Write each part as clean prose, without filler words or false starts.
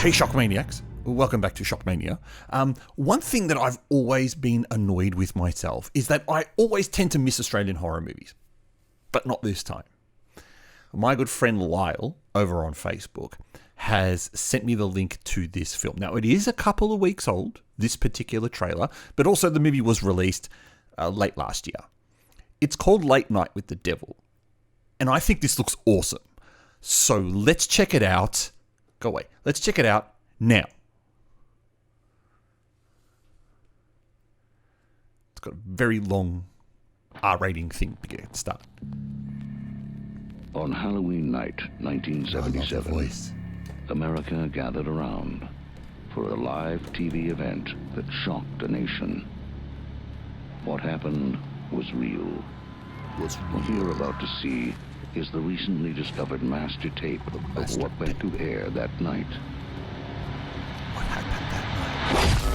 Hey Shockmaniacs, welcome back to Shockmania. One thing that I've always been annoyed with myself is that I always tend to miss Australian horror movies, but not this time. My good friend Lyle over on Facebook has sent me the link to this film. Now, it is a couple of weeks old, this particular trailer, but also the movie was released late last year. It's called Late Night with the Devil, and I think this looks awesome. So let's check it out. Go away. Let's check it out now. It's got a very long R rating thing to get start. On Halloween night, 1977, America gathered around for a live TV event that shocked a nation. What happened was real. What you're about to see is the recently discovered master tape of what went to air that night. What happened that night?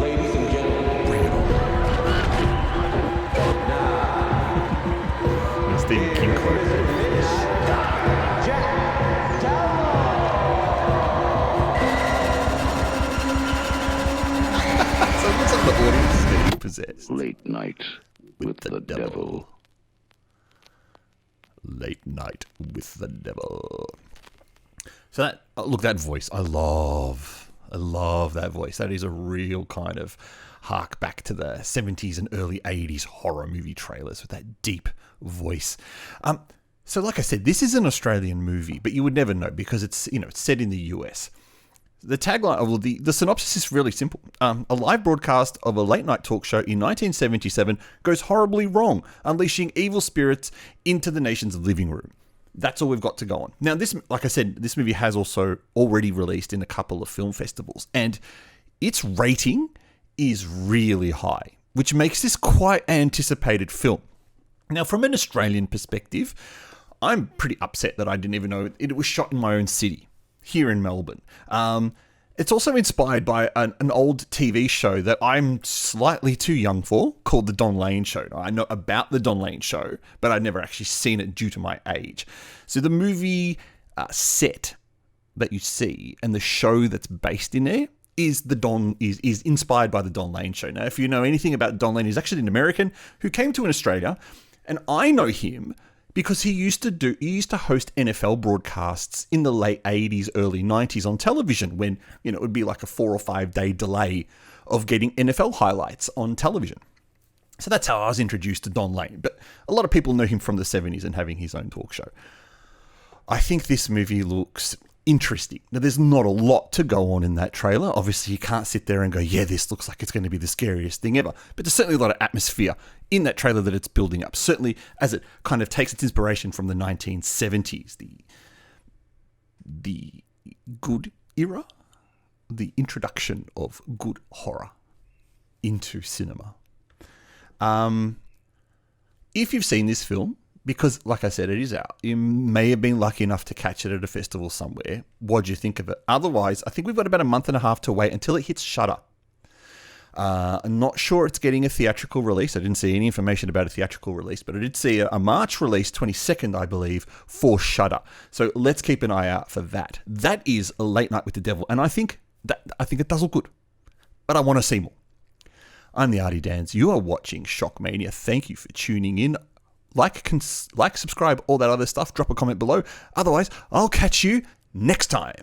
Ladies and gentlemen, Bring it on. Stephen King quote. So it looks like the audience is getting possessed. Late night with the devil. Late Night with the Devil. So that, look, that voice, I love that voice. That is a real kind of hark back to the 70s and early 80s horror movie trailers with that deep voice. So like I said, this is an Australian movie, but you would never know because it's, it's set in the US. The tagline, the synopsis is really simple. A live broadcast of a late night talk show in 1977 goes horribly wrong, unleashing evil spirits into the nation's living room. That's all we've got to go on. Now, this, like I said, this movie has also already released in a couple of film festivals, and its rating is really high, which makes this quite an anticipated film. Now, from an Australian perspective, I'm pretty upset that I didn't even know it was shot in my own city, here in Melbourne. It's also inspired by an old TV show that I'm slightly too young for, called The Don Lane Show. Now, I know about The Don Lane Show, but I've never actually seen it due to my age. So the movie set that you see and the show that's based in there is inspired by The Don Lane Show. Now, if you know anything about Don Lane, he's actually an American who came to Australia, and I know him because he used to host NFL broadcasts in the late 80s, early 90s on television when, it would be like a 4 or 5 day delay of getting NFL highlights on television. So that's how I was introduced to Don Lane. But a lot of people know him from the 70s and having his own talk show. I think this movie looks interesting. Now, there's not a lot to go on in that trailer. Obviously, you can't sit there and go, yeah, this looks like it's going to be the scariest thing ever. But there's certainly a lot of atmosphere in that trailer that it's building up. Certainly as it kind of takes its inspiration from the 1970s, the good era, the introduction of good horror into cinema. If you've seen this film, because, like I said, it is out. You may have been lucky enough to catch it at a festival somewhere. What do you think of it? Otherwise, I think we've got about a month and a half to wait until it hits Shudder. I'm not sure it's getting a theatrical release. I didn't see any information about a theatrical release, but I did see a March release, 22nd, I believe, for Shudder. So let's keep an eye out for that. That is A Late Night with the Devil, and I think it does look good, but I want to see more. I'm the Artie Dans. You are watching Shockmania. Thank you for tuning in. Like, subscribe, all that other stuff. Drop a comment below. Otherwise, I'll catch you next time.